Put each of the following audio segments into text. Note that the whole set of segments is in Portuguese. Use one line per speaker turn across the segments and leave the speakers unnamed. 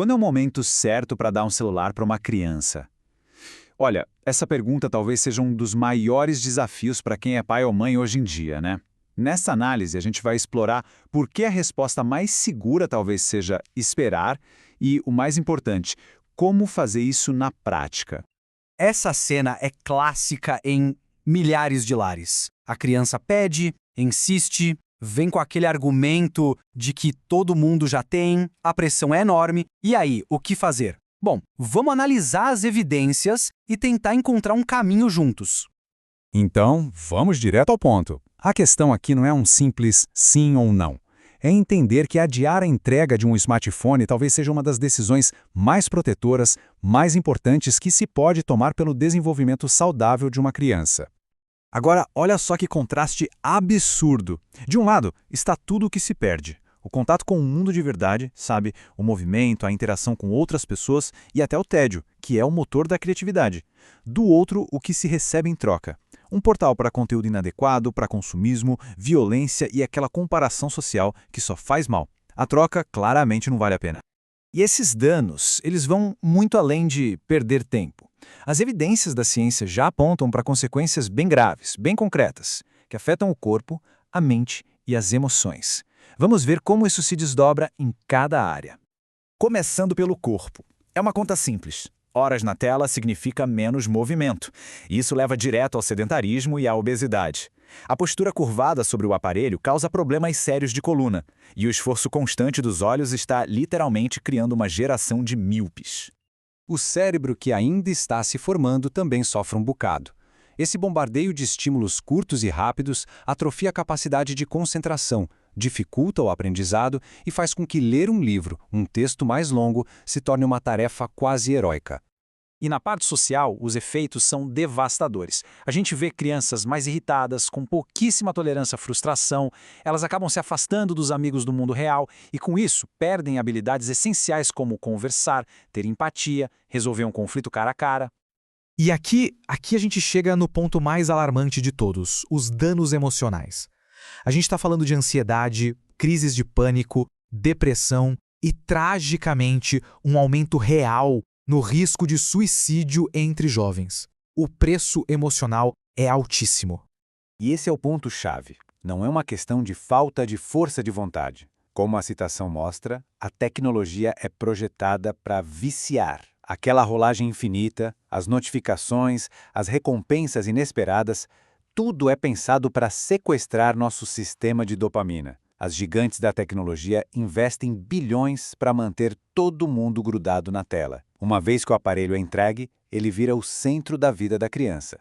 Quando é o momento certo para dar um celular para uma criança? Olha, essa pergunta talvez seja um dos maiores desafios para quem é pai ou mãe hoje em dia, né? Nessa análise, a gente vai explorar por que a resposta mais segura talvez seja esperar e, o mais importante, como fazer isso na prática.
Essa cena é clássica em milhares de lares. A criança pede, insiste, vem com aquele argumento de que todo mundo já tem, a pressão é enorme, e aí, o que fazer? Bom, vamos analisar as evidências e tentar encontrar um caminho juntos.
Então, vamos direto ao ponto. A questão aqui não é um simples sim ou não. É entender que adiar a entrega de um smartphone talvez seja uma das decisões mais protetoras, mais importantes que se pode tomar pelo desenvolvimento saudável de uma criança. Agora, olha só que contraste absurdo. De um lado, está tudo o que se perde. O contato com o mundo de verdade, sabe? O movimento, a interação com outras pessoas e até o tédio, que é o motor da criatividade. Do outro, o que se recebe em troca. Um portal para conteúdo inadequado, para consumismo, violência e aquela comparação social que só faz mal. A troca claramente não vale a pena.
E esses danos, eles vão muito além de perder tempo. As evidências da ciência já apontam para consequências bem graves, bem concretas, que afetam o corpo, a mente e as emoções. Vamos ver como isso se desdobra em cada área. Começando pelo corpo. É uma conta simples. Horas na tela significa menos movimento. Isso leva direto ao sedentarismo e à obesidade. A postura curvada sobre o aparelho causa problemas sérios de coluna, e o esforço constante dos olhos está literalmente criando uma geração de míopes.
O cérebro que ainda está se formando também sofre um bocado. Esse bombardeio de estímulos curtos e rápidos atrofia a capacidade de concentração, dificulta o aprendizado e faz com que ler um livro, um texto mais longo, se torne uma tarefa quase heróica.
E na parte social, os efeitos são devastadores. A gente vê crianças mais irritadas, com pouquíssima tolerância à frustração, elas acabam se afastando dos amigos do mundo real e, com isso, perdem habilidades essenciais como conversar, ter empatia, resolver um conflito cara a cara.
E aqui a gente chega no ponto mais alarmante de todos, os danos emocionais. A gente está falando de ansiedade, crises de pânico, depressão e, tragicamente, um aumento real no risco de suicídio entre jovens. O preço emocional é altíssimo.
E esse é o ponto-chave. Não é uma questão de falta de força de vontade. Como a citação mostra, a tecnologia é projetada para viciar. Aquela rolagem infinita, as notificações, as recompensas inesperadas, tudo é pensado para sequestrar nosso sistema de dopamina. As gigantes da tecnologia investem bilhões para manter todo mundo grudado na tela. Uma vez que o aparelho é entregue, ele vira o centro da vida da criança.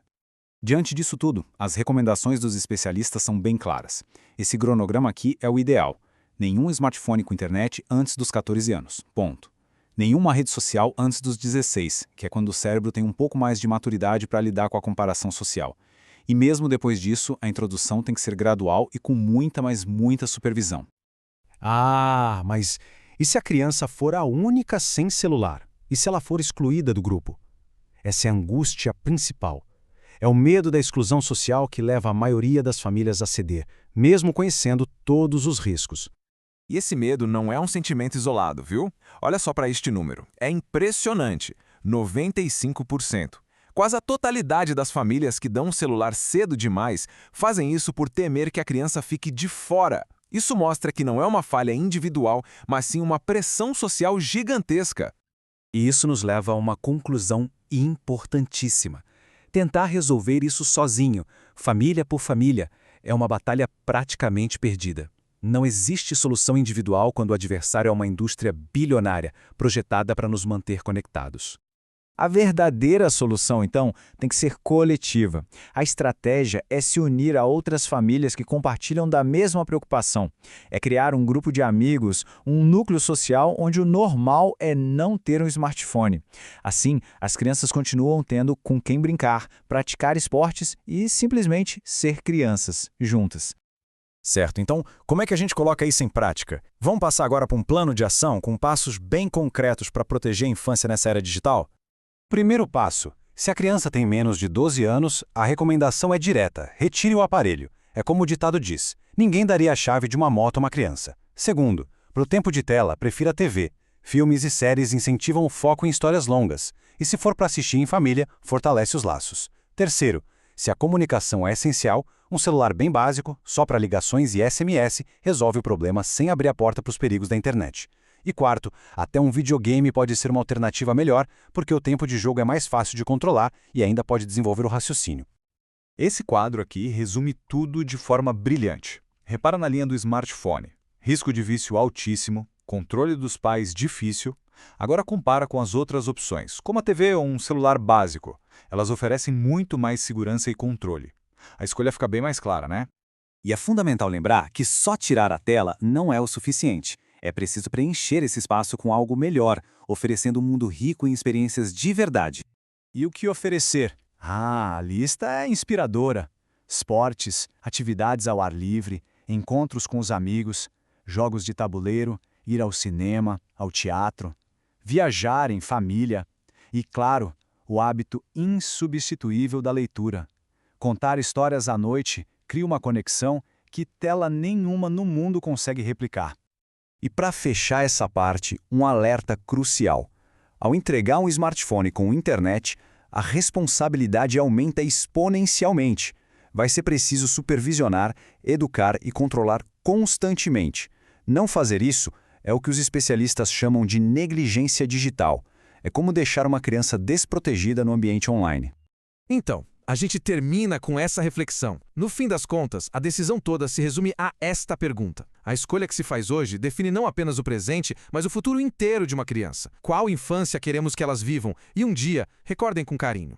Diante disso tudo, as recomendações dos especialistas são bem claras. Esse cronograma aqui é o ideal. Nenhum smartphone com internet antes dos 14 anos. Ponto. Nenhuma rede social antes dos 16, que é quando o cérebro tem um pouco mais de maturidade para lidar com a comparação social. E mesmo depois disso, a introdução tem que ser gradual e com muita, mas muita supervisão.
Ah, mas e se a criança for a única sem celular? E se ela for excluída do grupo? Essa é a angústia principal. É o medo da exclusão social que leva a maioria das famílias a ceder, mesmo conhecendo todos os riscos.
E esse medo não é um sentimento isolado, viu? Olha só para este número. É impressionante. 95%. Quase a totalidade das famílias que dão um celular cedo demais fazem isso por temer que a criança fique de fora. Isso mostra que não é uma falha individual, mas sim uma pressão social gigantesca.
E isso nos leva a uma conclusão importantíssima. Tentar resolver isso sozinho, família por família, é uma batalha praticamente perdida. Não existe solução individual quando o adversário é uma indústria bilionária, projetada para nos manter conectados.
A verdadeira solução, então, tem que ser coletiva. A estratégia é se unir a outras famílias que compartilham da mesma preocupação. É criar um grupo de amigos, um núcleo social onde o normal é não ter um smartphone. Assim, as crianças continuam tendo com quem brincar, praticar esportes e simplesmente ser crianças, juntas.
Certo, então, como é que a gente coloca isso em prática? Vamos passar agora para um plano de ação com passos bem concretos para proteger a infância nessa era digital? Primeiro passo. Se a criança tem menos de 12 anos, a recomendação é direta: retire o aparelho. É como o ditado diz: ninguém daria a chave de uma moto a uma criança. Segundo, para o tempo de tela, prefira a TV. Filmes e séries incentivam o foco em histórias longas, e se for para assistir em família, fortalece os laços. Terceiro, se a comunicação é essencial, um celular bem básico, só para ligações e SMS, resolve o problema sem abrir a porta para os perigos da internet. E quarto, até um videogame pode ser uma alternativa melhor, porque o tempo de jogo é mais fácil de controlar e ainda pode desenvolver o raciocínio.
Esse quadro aqui resume tudo de forma brilhante. Repara na linha do smartphone. Risco de vício altíssimo, controle dos pais difícil. Agora compara com as outras opções, como a TV ou um celular básico. Elas oferecem muito mais segurança e controle. A escolha fica bem mais clara, né?
E é fundamental lembrar que só tirar a tela não é o suficiente. É preciso preencher esse espaço com algo melhor, oferecendo um mundo rico em experiências de verdade.
E o que oferecer? A lista é inspiradora. Esportes, atividades ao ar livre, encontros com os amigos, jogos de tabuleiro, ir ao cinema, ao teatro, viajar em família e, claro, o hábito insubstituível da leitura. Contar histórias à noite cria uma conexão que tela nenhuma no mundo consegue replicar. E para fechar essa parte, um alerta crucial. Ao entregar um smartphone com internet, a responsabilidade aumenta exponencialmente. Vai ser preciso supervisionar, educar e controlar constantemente. Não fazer isso é o que os especialistas chamam de negligência digital. É como deixar uma criança desprotegida no ambiente online.
Então, a gente termina com essa reflexão. No fim das contas, a decisão toda se resume a esta pergunta. A escolha que se faz hoje define não apenas o presente, mas o futuro inteiro de uma criança. Qual infância queremos que elas vivam? E um dia, recordem com carinho.